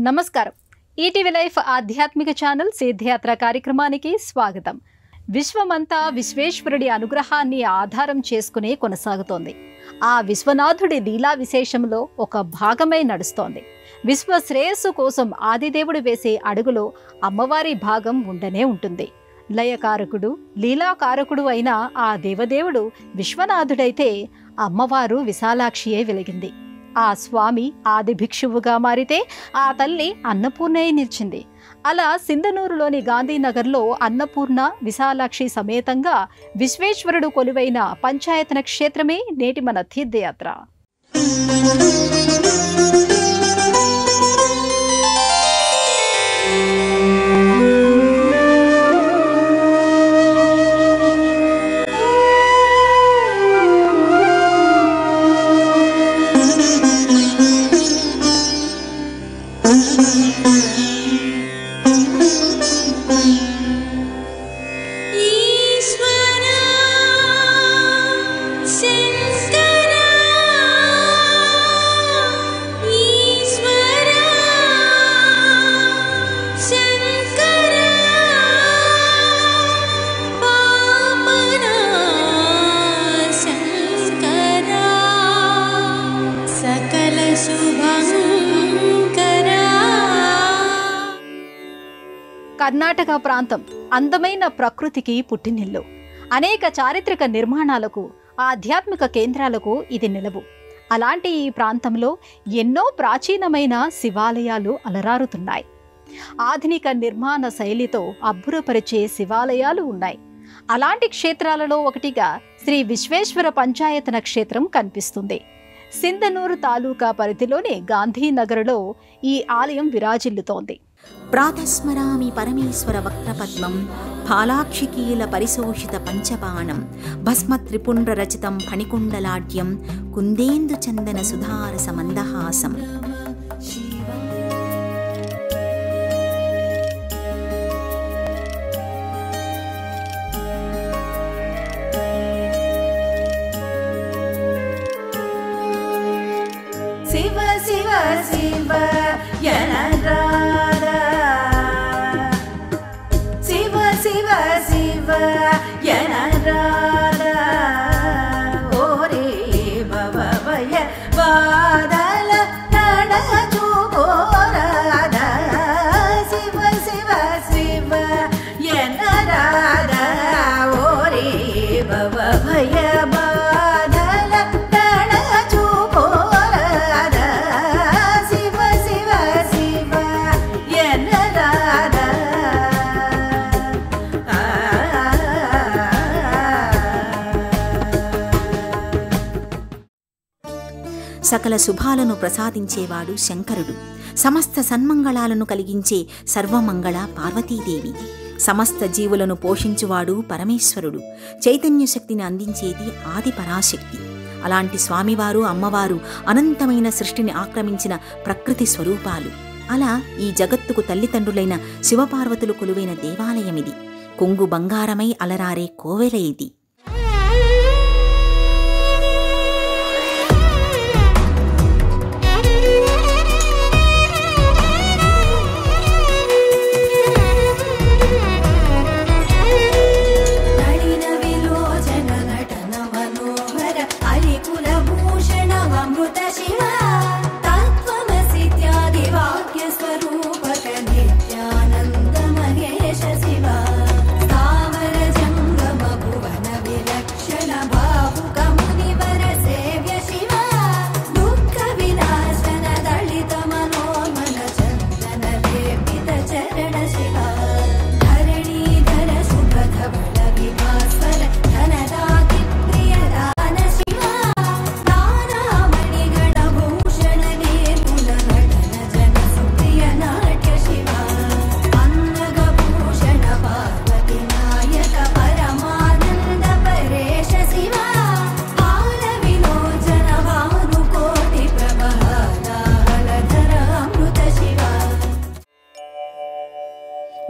నమస్కారం. ETV life ఆధ్యాత్మిక channel సిద్ధయాత్ర కార్యక్రమానికి స్వాగతం. విశ్వమంతా విశ్వేశ్వరుడి అనుగ్రహాన్ని ఆధారం చేసుకునే కొనసాగుతోంది. ఆ విశ్వనాథుడి లీలా విశేషంలో ఒక భాగమై నడుస్తోంది. విశ్వ శ్రేయస్సు కోసం ఆదిదేవుడు వేసే అడుగులో అమ్మవారి భాగం ఉండనే ఉంటుంది. లయకారకుడు, లీలాకారకుడు అయిన ఆ దేవదేవుడు విశ్వనాథుడైతే అమ్మవారు విశాలాక్షియే వెలిగింది. ఆ స్వామి ఆది భిక్షువుగా మారితే ఆ తల్లి అన్నపూర్ణయ్య నిలిచింది. అలా సింధనూరులోని గాంధీనగర్లో అన్నపూర్ణ, విశాలాక్షి సమేతంగా విశ్వేశ్వరుడు కొలువైన పంచాయతన క్షేత్రమే నేటి మన తీర్థయాత్ర. కర్ణాటక ప్రాంతం అందమైన ప్రకృతికి పుట్టినిల్లు. అనేక చారిత్రక నిర్మాణాలకు, ఆధ్యాత్మిక కేంద్రాలకు ఇది నిలవు. అలాంటి ఈ ప్రాంతంలో ఎన్నో ప్రాచీనమైన శివాలయాలు అలరారుతున్నాయి. ఆధునిక నిర్మాణ శైలితో అబ్బురపరిచే శివాలయాలు ఉన్నాయి. అలాంటి క్షేత్రాలలో ఒకటిగా శ్రీ విశ్వేశ్వర పంచాయతన క్షేత్రం కనిపిస్తుంది. సింధనూరు తాలూకా పరిధిలోని గాంధీనగర్లో ఈ ఆలయం విరాజిల్లుతోంది. ప్రాతస్మరామి పరమేశ్వర వక్రపద్మం ఫాలాక్షికీల పరిశోషిత పంచబాణం భస్మ త్రిపుండ్ర రచితం ఫణికుండలాడ్యం కుందేందు చందన సుధారస మందహాసం. శివ శివ శివ యనరాధ, శివ శివ శివ యనరాధ, ఓరే భవభయ బాధల నడచు కోరాధ, శివ శివ శివ యనరాధ, ఓరే భవభయ బాధల నడచు కోరాధ, శివ శివ శివ యనరాధ. సకల శుభాలను ప్రసాదించేవాడు శంకరుడు. సమస్త సన్మంగళాలను కలిగించే సర్వమంగళ పార్వతీదేవి. సమస్త జీవులను పోషించువాడు పరమేశ్వరుడు. చైతన్య శక్తిని అందించేది ఆది పరాశక్తి. అలాంటి స్వామివారు, అమ్మవారు అనంతమైన సృష్టిని ఆక్రమించిన ప్రకృతి స్వరూపాలు. అలా ఈ జగత్తుకు తల్లిదండ్రులైన శివపార్వతులు కొలువైన దేవాలయమిది. కొంగు బంగారమై అలరారే కోవెల ఇది. జంగమ భువన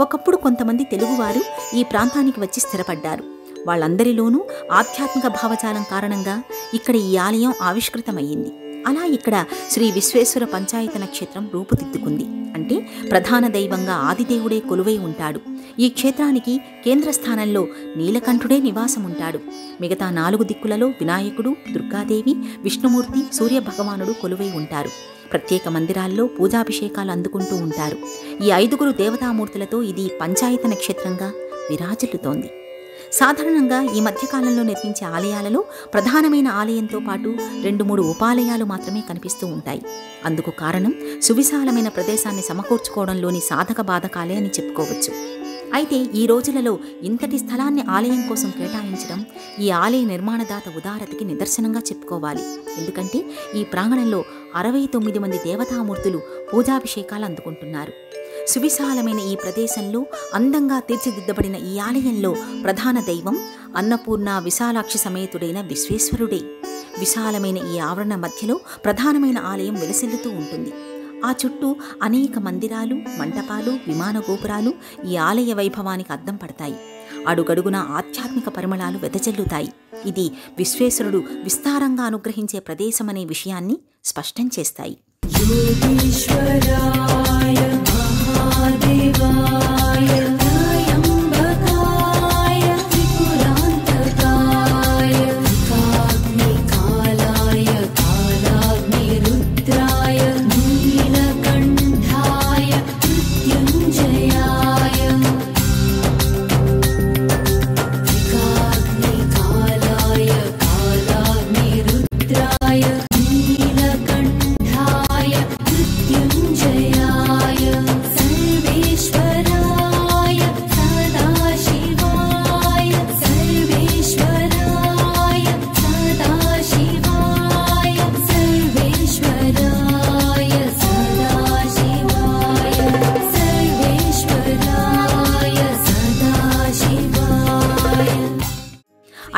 ఒకప్పుడు కొంతమంది తెలుగువారు ఈ ప్రాంతానికి వచ్చి స్థిరపడ్డారు. వాళ్ళందరిలోనూ ఆధ్యాత్మిక భావజాలం కారణంగా ఇక్కడ ఈ ఆలయం ఆవిష్కృతమయ్యింది. అలా ఇక్కడ శ్రీ విశ్వేశ్వర పంచాయత నక్షత్రం రూపుదిద్దుకుంది. అంటే ప్రధాన దైవంగా ఆదిదేవుడే కొలువై ఉంటాడు. ఈ క్షేత్రానికి కేంద్ర స్థానంలో నీలకంఠుడే నివాసముంటాడు. మిగతా 4 దిక్కులలో వినాయకుడు, దుర్గాదేవి, విష్ణుమూర్తి, సూర్యభగవానుడు కొలువై ఉంటారు. ప్రత్యేక మందిరాల్లో పూజాభిషేకాలు అందుకుంటూ ఉంటారు. ఈ 5 దేవతామూర్తులతో ఇది పంచాయత నక్షత్రంగా విరాజిల్లుతోంది. సాధారణంగా ఈ మధ్యకాలంలో నిర్మించే ఆలయాలలో ప్రధానమైన ఆలయంతో పాటు 2-3 ఉపాలయాలు మాత్రమే కనిపిస్తూ ఉంటాయి. అందుకు కారణం సువిశాలమైన ప్రదేశాన్ని సమకూర్చుకోవడంలోని సాధక బాధకాలే అని చెప్పుకోవచ్చు. అయితే ఈ రోజులలో ఇంతటి స్థలాన్ని ఆలయం కోసం కేటాయించడం ఈ ఆలయ నిర్మాణదాత ఉదారతకి నిదర్శనంగా చెప్పుకోవాలి. ఎందుకంటే ఈ ప్రాంగణంలో 69 మంది దేవతామూర్తులు పూజాభిషేకాలు అందుకుంటున్నారు. సువిశాలమైన ఈ ప్రదేశంలో అందంగా తీర్చిదిద్దబడిన ఈ ఆలయంలో ప్రధాన దైవం అన్నపూర్ణ విశాలాక్షి సమేతుడైన విశ్వేశ్వరుడే. విశాలమైన ఈ ఆవరణ మధ్యలో ప్రధానమైన ఆలయం వెలసిల్లుతూ ఉంటుంది. ఆ చుట్టూ అనేక మందిరాలు, మంటపాలు, విమాన గోపురాలు ఈ ఆలయ వైభవానికి అద్దం పడతాయి. అడుగడుగున ఆధ్యాత్మిక పరిమళాలు వెదజల్లుతాయి. ఇది విశ్వేశ్వరుడు విస్తారంగా అనుగ్రహించే ప్రదేశమనే విషయాన్ని స్పష్టం చేస్తాయి.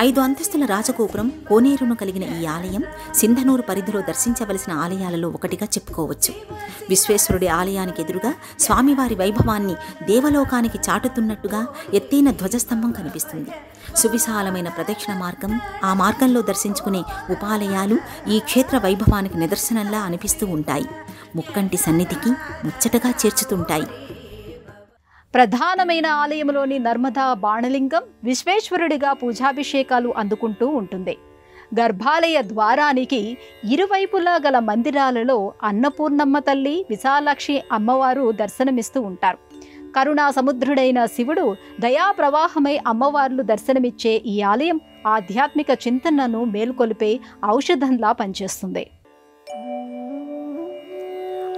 ఐదు అంతస్తుల రాజగోపురం, కోనేరును కలిగిన ఈ ఆలయం సింధనూరు పరిధిలో దర్శించవలసిన ఆలయాలలో ఒకటిగా చెప్పుకోవచ్చు. విశ్వేశ్వరుడి ఆలయానికి ఎదురుగా స్వామివారి వైభవాన్ని దేవలోకానికి చాటుతున్నట్టుగా ఎత్తైన ధ్వజస్తంభం కనిపిస్తుంది. సువిశాలమైన ప్రదక్షిణ మార్గం, ఆ మార్గంలో దర్శించుకునే ఉపాలయాలు ఈ క్షేత్ర వైభవానికి నిదర్శనంలా అనిపిస్తూ ఉంటాయి. ముక్కంటి సన్నిధికి ముచ్చటగా చేర్చుతుంటాయి. ప్రధానమైన ఆలయంలోని నర్మదా బాణలింగం విశ్వేశ్వరుడిగా పూజాభిషేకాలు అందుకుంటూ ఉంటుంది. గర్భాలయ ద్వారానికి ఇరువైపులా గల మందిరాలలో అన్నపూర్ణమ్మ తల్లి, విశాలాక్షి అమ్మవారు దర్శనమిస్తూ ఉంటారు. కరుణా సముద్రుడైన శివుడు దయా ప్రవాహమై అమ్మవార్లు దర్శనమిచ్చే ఈ ఆలయం ఆధ్యాత్మిక చింతనను మేల్కొలిపే ఔషధంలా పనిచేస్తుంది.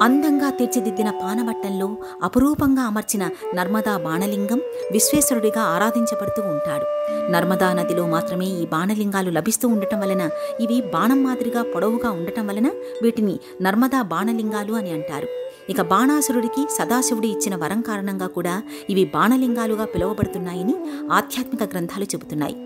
అందంగా తీర్చిదిద్దిన పానవట్టంలో అపురూపంగా అమర్చిన నర్మదా బాణలింగం విశ్వేశ్వరుడిగా ఆరాధించబడుతూ ఉంటాడు. నర్మదా నదిలో మాత్రమే ఈ బాణలింగాలు లభిస్తూ ఉండటం వలన, ఇవి బాణం మాదిరిగా పొడవుగా ఉండటం వలన వీటిని నర్మదా బాణలింగాలు అని అంటారు. ఇక బాణాసురుడికి సదాశివుడు ఇచ్చిన వరం కారణంగా కూడా ఇవి బాణలింగాలుగా పిలువబడుతున్నాయని ఆధ్యాత్మిక గ్రంథాలు చెబుతున్నాయి.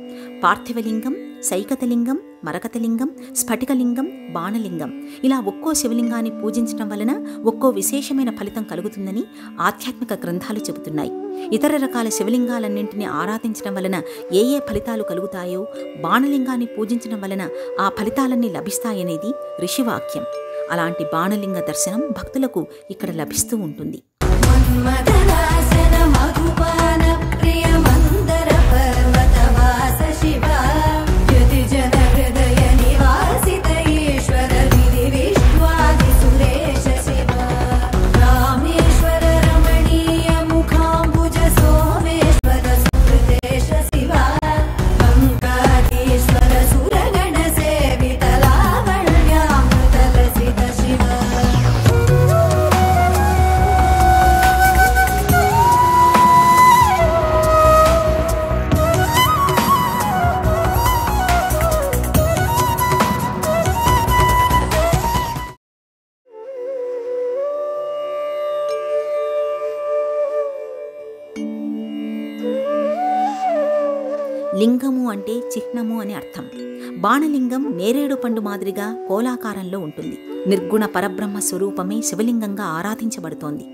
పార్థివలింగం, సైకతలింగం, మరకతలింగం, స్ఫటికలింగం, బాణలింగం ఇలా ఒక్కో శివలింగాన్ని పూజించడం వలన ఒక్కో విశేషమైన ఫలితం కలుగుతుందని ఆధ్యాత్మిక గ్రంథాలు చెబుతున్నాయి. ఇతర రకాల శివలింగాలన్నింటినీ ఆరాధించడం వలన ఏ ఏ ఫలితాలు కలుగుతాయో బాణలింగాన్ని పూజించడం వలన ఆ ఫలితాలన్నీ లభిస్తాయనేది ఋషివాక్యం. అలాంటి బాణలింగ దర్శనం భక్తులకు ఇక్కడ లభిస్తూ ఉంటుంది. లింగము అంటే చిహ్నము అని అర్థం. బాణలింగం నేరేడు పండు మాదిరిగా కోలాకారంలో ఉంటుంది. నిర్గుణ పరబ్రహ్మ స్వరూపమే శివలింగంగా ఆరాధించబడుతోంది.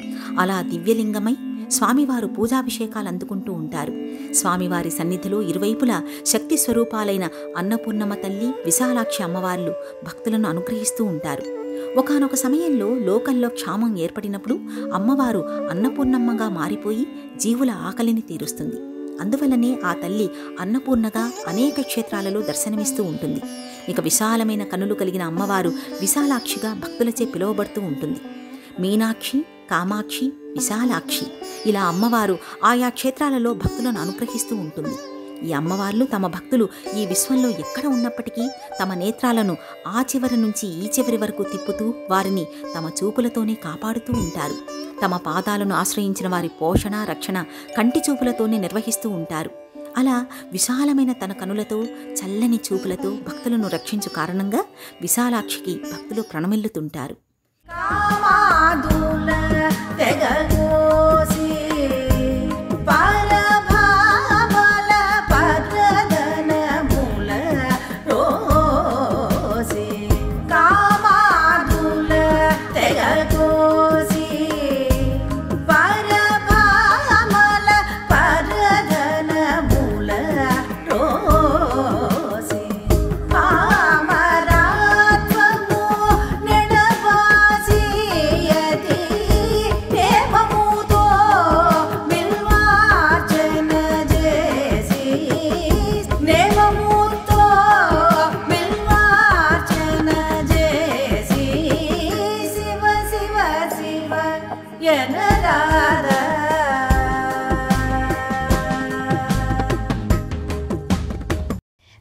అలా దివ్యలింగమై స్వామివారు పూజాభిషేకాలు అందుకుంటూ ఉంటారు. స్వామివారి సన్నిధిలో ఇరువైపులా శక్తి స్వరూపాలైన అన్నపూర్ణమ్మ తల్లి, విశాలాక్షి అమ్మవార్లు భక్తులను అనుగ్రహిస్తూ ఉంటారు. ఒకానొక సమయంలో లోకంలో క్షామం ఏర్పడినప్పుడు అమ్మవారు అన్నపూర్ణమ్మగా మారిపోయి జీవుల ఆకలిని తీరుస్తుంది. అందువల్లనే ఆ తల్లి అన్నపూర్ణగా అనేక క్షేత్రాలలో దర్శనమిస్తూ ఉంటుంది. ఇక విశాలమైన కన్నులు కలిగిన అమ్మవారు విశాలాక్షిగా భక్తులచే పిలువబడుతూ ఉంటుంది. మీనాక్షి, కామాక్షి, విశాలాక్షి ఇలా అమ్మవారు ఆయా క్షేత్రాలలో భక్తులను అనుగ్రహిస్తూ ఉంటుంది. ఈ అమ్మవార్లు తమ భక్తులు ఈ విశ్వంలో ఎక్కడ ఉన్నప్పటికీ తమ నేత్రాలను ఆ చివరి నుంచి ఈ చివరి వరకు తిప్పుతూ వారిని తమ చూపులతోనే కాపాడుతూ ఉంటారు. తమ పాదాలను ఆశ్రయించిన వారి పోషణ, రక్షణ కంటి చూపులతోనే నిర్వహిస్తూ ఉంటారు. అలా విశాలమైన తన కనులతో, చల్లని చూపులతో భక్తులను రక్షించు కారణంగా విశాలాక్షికి భక్తులు ప్రణమిల్లుతుంటారు. కామాదుల తెగగోసి పరభామల పరదనముల రోసి కామాదుల తెగగోసి పరభామల పరదనముల రోసి పామరాత్వము నెడబాసి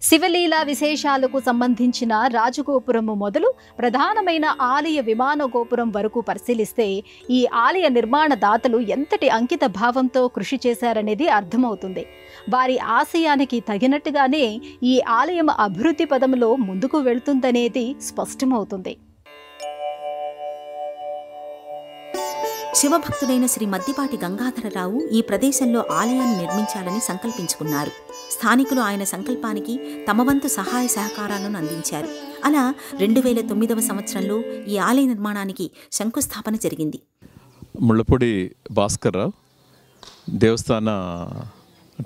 శివలీలా విశేషాలకు సంబంధించిన రాజగోపురము మొదలు ప్రధానమైన ఆలయ విమాన గోపురం వరకు పరిశీలిస్తే ఈ ఆలయ నిర్మాణ దాతలు ఎంతటి అంకిత భావంతో కృషి చేశారనేది అర్థమవుతుంది. వారి ఆశయానికి తగినట్టుగానే ఈ ఆలయం అభివృద్ధి పదంలో ముందుకు వెళ్తుందనేది స్పష్టమవుతుంది. శివభక్తుడైన శ్రీ మద్దిపాటి గంగాధరరావు ఈ ప్రదేశంలో ఆలయాన్ని నిర్మించాలని సంకల్పించుకున్నారు. స్థానికులు ఆయన సంకల్పానికి తమ వంతు సహాయ సహకారాలను అందించారు. అలా 2009వ సంవత్సరంలో ఈ ఆలయ నిర్మాణానికి శంకుస్థాపన జరిగింది. ముళ్ళపూడి భాస్కర్రావు, దేవస్థాన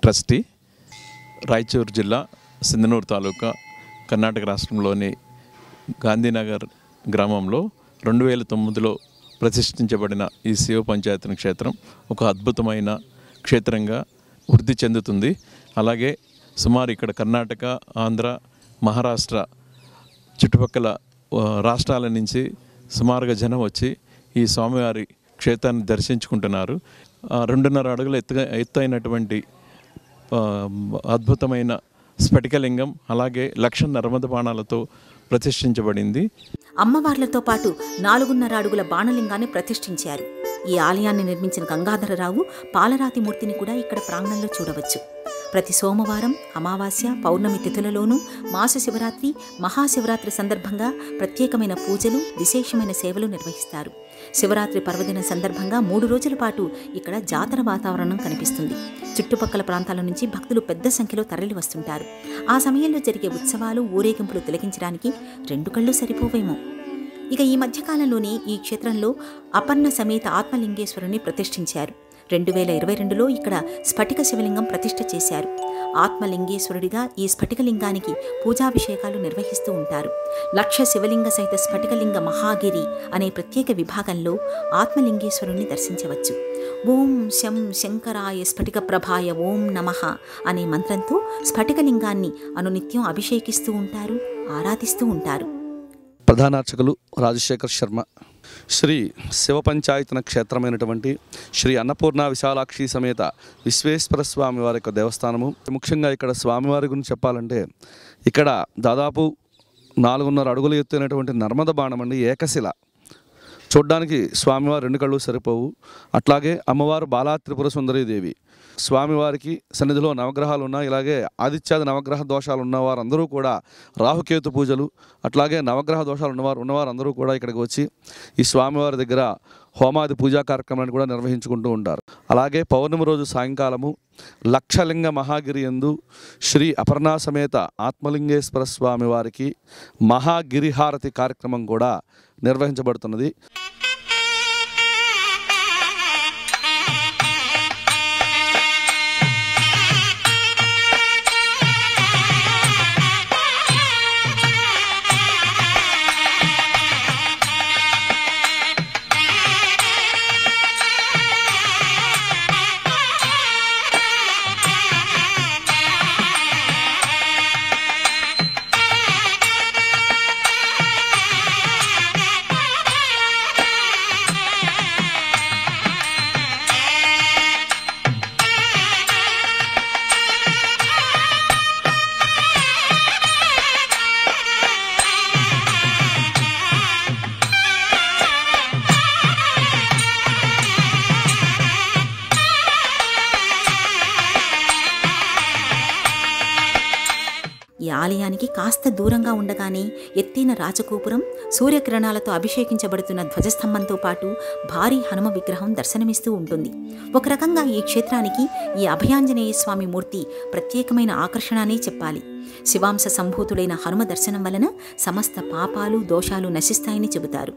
ట్రస్టీ, రాయచూరు జిల్లా, సింధనూరు తాలూకా, కర్ణాటక రాష్ట్రంలోని గాంధీనగర్ గ్రామంలో 2009లో ప్రతిష్ఠించబడిన ఈ శివ పంచాయతన క్షేత్రం ఒక అద్భుతమైన క్షేత్రంగా వృద్ధి చెందుతుంది. అలాగే సుమారు ఇక్కడ కర్ణాటక, ఆంధ్ర, మహారాష్ట్ర చుట్టుపక్కల రాష్ట్రాల నుంచి సుమారుగా జనం వచ్చి ఈ స్వామివారి క్షేత్రాన్ని దర్శించుకుంటున్నారు. 2.5 అడుగుల ఎత్తైనటువంటి అద్భుతమైన స్ఫటికలింగం, అలాగే 1,00,000 నర్మద బాణాలతో ప్రతిష్ఠించబడింది. అమ్మవార్లతో పాటు 4.5 అడుగుల బాణలింగాన్ని ప్రతిష్ఠించారు. ఈ ఆలయాన్ని నిర్మించిన గంగాధరరావు పాలరాతి మూర్తిని కూడా ఇక్కడ ప్రాంగణంలో చూడవచ్చు. ప్రతి సోమవారం, అమావాస్య, పౌర్ణమి తిథులలోనూ, మాస శివరాత్రి, మహాశివరాత్రి సందర్భంగా ప్రత్యేకమైన పూజలు, విశేషమైన సేవలు నిర్వహిస్తారు. శివరాత్రి పర్వదిన సందర్భంగా 3 రోజుల పాటు ఇక్కడ జాతర వాతావరణం కనిపిస్తుంది. చుట్టుపక్కల ప్రాంతాల నుంచి భక్తులు పెద్ద సంఖ్యలో తరలి వస్తుంటారు. ఆ సమయంలో జరిగే ఉత్సవాలు, ఊరేగింపులు తిలకించడానికి 2 కళ్ళు సరిపోవేమో. ఇక ఈ మధ్యకాలంలోనే ఈ క్షేత్రంలో అపర్ణ సమేత ఆత్మలింగేశ్వరుని ప్రతిష్ఠించారు. 2022లో ఇక్కడ స్ఫటిక శివలింగం ప్రతిష్ఠ చేశారు. ఆత్మలింగేశ్వరుడిగా ఈ స్ఫటికలింగానికి పూజాభిషేకాలు నిర్వహిస్తూ ఉంటారు. 1,00,000 శివలింగ సహిత స్ఫటికలింగ మహాగిరి అనే ప్రత్యేక విభాగంలో ఆత్మలింగేశ్వరుణ్ణి దర్శించవచ్చు. ఓం శం శంకరాయ స్ఫటిక ప్రభాయ ఓం నమః అనే మంత్రంతో స్ఫటికలింగాన్ని అనునిత్యం అభిషేకిస్తూ ఉంటారు, ఆరాధిస్తూ ఉంటారు. ప్రధానార్చకులు రాజశేఖర్ శర్మ. శ్రీ శివ పంచాయతన క్షేత్రమైనటువంటి శ్రీ అన్నపూర్ణ విశాలాక్షి సమేత విశ్వేశ్వర స్వామి వారి యొక్క దేవస్థానము. ముఖ్యంగా ఇక్కడ స్వామివారి గురించి చెప్పాలంటే ఇక్కడ దాదాపు 4.5 అడుగులు ఎత్తైనటువంటి నర్మద బాణం అండి, ఏకశిల. చూడ్డానికి స్వామివారు 2 కళ్ళు సరిపోవు. అట్లాగే అమ్మవారు బాలా త్రిపుర సుందరీదేవి. స్వామివారికి సన్నిధిలో నవగ్రహాలు ఉన్నాయి. ఇలాగే ఆదిత్యాది నవగ్రహ దోషాలు ఉన్నవారందరూ కూడా రాహుకేతు పూజలు, అట్లాగే నవగ్రహ దోషాలు ఉన్నవారందరూ కూడా ఇక్కడికి వచ్చి ఈ స్వామివారి దగ్గర హోమాది పూజా కార్యక్రమాన్ని కూడా నిర్వహించుకుంటూ ఉంటారు. అలాగే పౌర్ణమి రోజు సాయంకాలము 1,00,000 మహాగిరి యందు శ్రీ అపర్ణా సమేత ఆత్మలింగేశ్వర స్వామి వారికి మహాగిరిహారతి కార్యక్రమం కూడా నిర్వహించబడుతున్నది. ఆలయానికి కాస్త దూరంగా ఉండగానే ఎత్తైన రాజగోపురం, సూర్యకిరణాలతో అభిషేకించబడుతున్న ధ్వజస్తంభంతో పాటు భారీ హనుమ విగ్రహం దర్శనమిస్తూ ఉంటుంది. ఒక రకంగా ఈ క్షేత్రానికి ఈ అభయాంజనేయ స్వామి మూర్తి ప్రత్యేకమైన ఆకర్షణ అనే చెప్పాలి. శివాంశ సంభూతుడైన హనుమ దర్శనం వలన సమస్త పాపాలు, దోషాలు నశిస్తాయని చెబుతారు.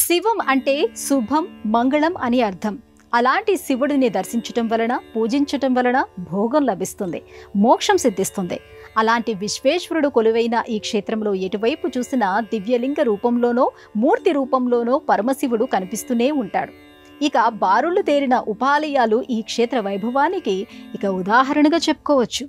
శివం అంటే శుభం, మంగళం అని అర్థం. అలాంటి శివుడిని దర్శించటం వలన, పూజించటం వలన భోగం లభిస్తుంది, మోక్షం సిద్ధిస్తుంది. అలాంటి విశ్వేశ్వరుడు కొలువైన ఈ క్షేత్రంలో ఎటువైపు చూసినా దివ్యలింగ రూపంలోనో, మూర్తి రూపంలోనో పరమశివుడు కనిపిస్తూనే ఉంటాడు. ఇక బారులు తేరిన ఉపాలయాలు ఈ క్షేత్ర వైభవానికి ఇక ఉదాహరణగా చెప్పుకోవచ్చు.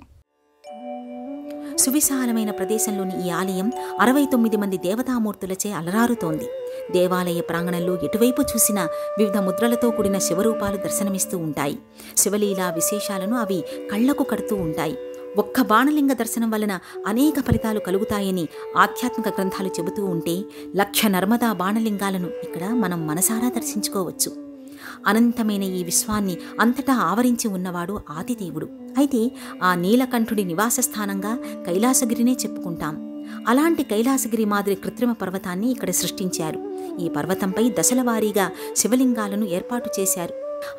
సువిశాలమైన ప్రదేశంలోని ఈ ఆలయం 69 మంది దేవతామూర్తులచే అలరారుతోంది. దేవాలయ ప్రాంగణంలో ఎటువైపు చూసినా వివిధ ముద్రలతో కూడిన శివరూపాలు దర్శనమిస్తూ ఉంటాయి. శివలీలా విశేషాలను అవి కళ్లకు కడుతూ ఉంటాయి. ఒక్క బాణలింగ దర్శనం వలన అనేక ఫలితాలు కలుగుతాయని ఆధ్యాత్మిక గ్రంథాలు చెబుతూ ఉంటే 1,00,000 నర్మదా బాణలింగాలను ఇక్కడ మనం మనసారా దర్శించుకోవచ్చు. అనంతమైన ఈ విశ్వాన్ని అంతటా ఆవరించి ఉన్నవాడు ఆదిదేవుడు. అయితే ఆ నీలకంఠుడి నివాస స్థానంగా కైలాసగిరినే చెప్పుకుంటాం. అలాంటి కైలాసగిరి మాదిరి కృత్రిమ పర్వతాన్ని ఇక్కడ సృష్టించారు. ఈ పర్వతంపై దశల వారీగా శివలింగాలను ఏర్పాటు చేశారు.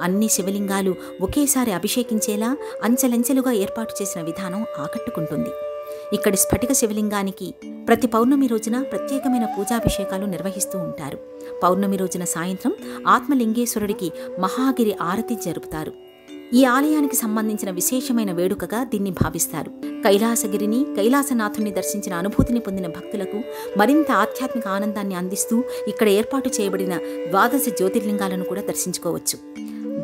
అన్ని శివలింగాలు ఒకేసారి అభిషేకించేలా అంచెలంచెలుగా ఏర్పాటు చేసిన విధానం ఆకట్టుకుంటుంది. ఇక్కడి స్ఫటిక శివలింగానికి ప్రతి పౌర్ణమి రోజున ప్రత్యేకమైన పూజాభిషేకాలు నిర్వహిస్తూ ఉంటారు. పౌర్ణమి రోజున సాయంత్రం ఆత్మలింగేశ్వరుడికి మహాగిరి ఆరతి జరుపుతారు. ఈ ఆలయానికి సంబంధించిన విశేషమైన వేడుకగా దీన్ని భావిస్తారు. కైలాసగిరిని, కైలాసనాథుని దర్శించిన అనుభూతిని పొందిన భక్తులకు మరింత ఆధ్యాత్మిక ఆనందాన్ని అందిస్తూ ఇక్కడ ఏర్పాటు చేయబడిన 12 జ్యోతిర్లింగాలను కూడా దర్శించుకోవచ్చు.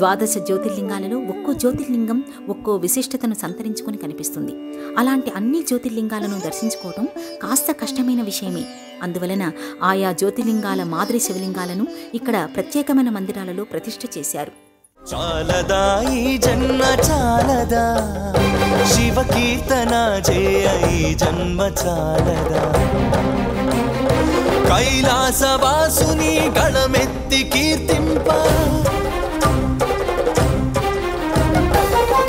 12 జ్యోతిర్లింగాలలో ఒక్కో జ్యోతిర్లింగం ఒక్కో విశిష్టతను సంతరించుకొని కనిపిస్తుంది. అలాంటి అన్ని జ్యోతిర్లింగాలను దర్శించుకోవడం కాస్త కష్టమైన విషయమే. అందువలన ఆయా జ్యోతిర్లింగాల మాదిరి శివలింగాలను ఇక్కడ ప్రత్యేకమైన మందిరాలలో ప్రతిష్ఠ చేశారు. చాలదా ఈ జన్మ చాలదా, శివ కీర్తన చేయ ఈ జన్మ చాలదా, కైలాసవాసుని గళమెత్తి కీర్తింప,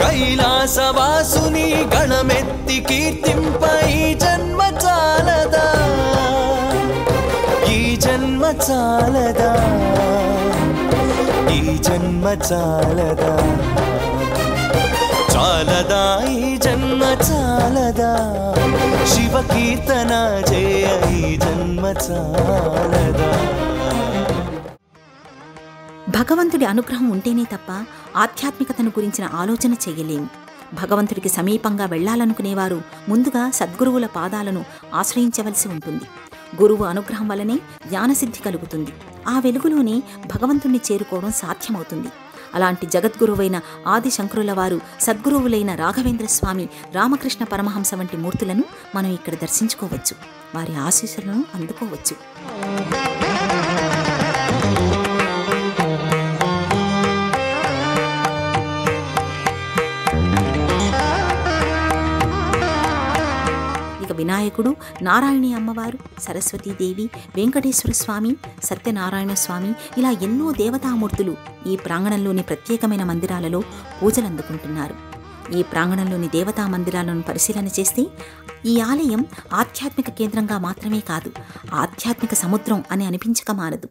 కైలాసవాసుని గళమెత్తి కీర్తింప ఈ జన్మ చాలదా, ఈ జన్మ చాలదా, ఈ జన్మ చాలదా, చాలదా ఈ జన్మ చాలదా, శివ కీర్తన చేయ ఈ జన్మ చాలదా. భగవంతుడి అనుగ్రహం ఉంటేనే తప్ప ఆధ్యాత్మికతను గురించిన ఆలోచన చేయలేము. భగవంతుడికి సమీపంగా వెళ్లాలనుకునేవారు ముందుగా సద్గురువుల పాదాలను ఆశ్రయించవలసి ఉంటుంది. గురువు అనుగ్రహం వల్లనే జ్ఞానసిద్ధి కలుగుతుంది. ఆ వెలుగులోనే భగవంతుణ్ణి చేరుకోవడం సాధ్యమవుతుంది. అలాంటి జగద్గురువైన ఆది శంకరుల వారు, సద్గురువులైన రాఘవేంద్ర స్వామి, రామకృష్ణ పరమహంస వంటి మూర్తులను మనం ఇక్కడ దర్శించుకోవచ్చు. వారి ఆశీస్సులను అందుకోవచ్చు. వినాయకుడు, నారాయణి అమ్మవారు, సరస్వతీదేవి, వెంకటేశ్వర స్వామి, సత్యనారాయణ స్వామి ఇలా ఎన్నో దేవతామూర్తులు ఈ ప్రాంగణంలోని ప్రత్యేకమైన మందిరాలలో పూజలందుకుంటున్నారు. ఈ ప్రాంగణంలోని దేవతా మందిరాలను పరిశీలన చేస్తే ఈ ఆలయం ఆధ్యాత్మిక కేంద్రంగా మాత్రమే కాదు, ఆధ్యాత్మిక సముద్రం అని అనిపించక మానదు.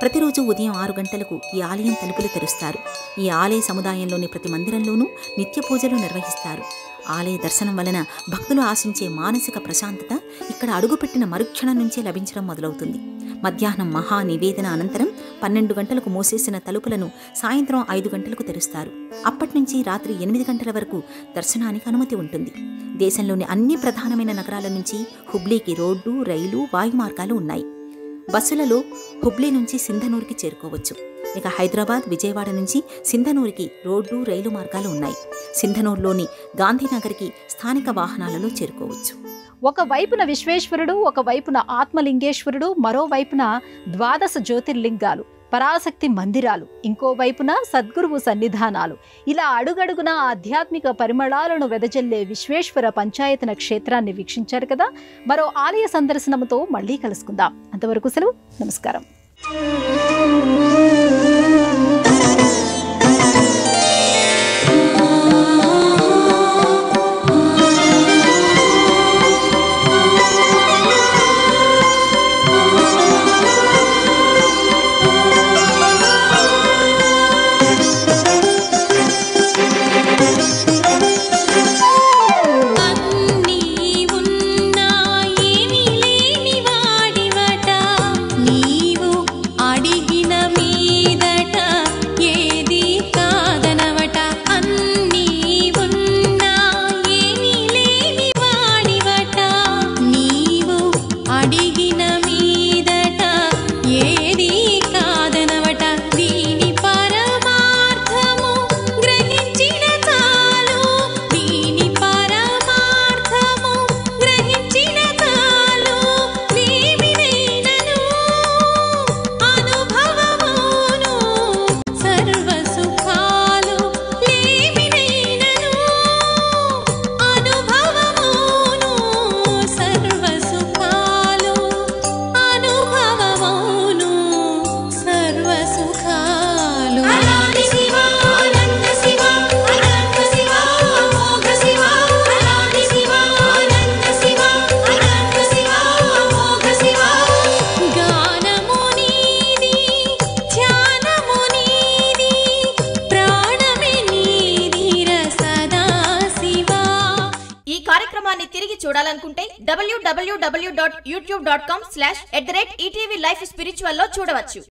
ప్రతిరోజు ఉదయం 6 గంటలకు ఈ ఆలయం తలుపులు తెరుస్తారు. ఈ ఆలయ సముదాయంలోని ప్రతి మందిరంలోనూ నిత్య పూజలు నిర్వహిస్తారు. ఆలయ దర్శనం వలన భక్తులు ఆశించే మానసిక ప్రశాంతత ఇక్కడ అడుగుపెట్టిన మరుక్షణం నుంచే లభించడం మొదలవుతుంది. మధ్యాహ్నం మహా నివేదన అనంతరం 12 గంటలకు మూసేసిన తలుపులను సాయంత్రం 5 గంటలకు తెరుస్తారు. అప్పటినుంచి రాత్రి 8 గంటల వరకు దర్శనానికి అనుమతి ఉంటుంది. దేశంలోని అన్ని ప్రధానమైన నగరాల నుంచి హుబ్లీకి రోడ్డు, రైలు, వాయు మార్గాలు ఉన్నాయి. బస్సులలో హుబ్లీ నుంచి సింధనూరుకి చేరుకోవచ్చు. ఇక హైదరాబాద్, విజయవాడ నుంచి సింధనూరుకి రోడ్డు, రైలు మార్గాలు ఉన్నాయి. సింధనూరులోని గాంధీనగర్కి స్థానిక వాహనాలలో చేరుకోవచ్చు. ఒకవైపున విశ్వేశ్వరుడు, ఒకవైపున ఆత్మలింగేశ్వరుడు, మరోవైపున 12 జ్యోతిర్లింగాలు, పరాశక్తి మందిరాలు, ఇంకోవైపున సద్గురువు సన్నిధానాలు, ఇలా అడుగడుగున ఆధ్యాత్మిక పరిమళాలను వెదజల్లే విశ్వేశ్వర పంచాయతన క్షేత్రాన్ని వీక్షించారు కదా. మరో ఆలయ సందర్శనముతో మళ్ళీ కలుసుకుందాం. అంతవరకు సెలవు, నమస్కారం. తిరిగి చూడాలనుకుంటే www.youtube.com/@etvlifespiritual లో చూడవచ్చు.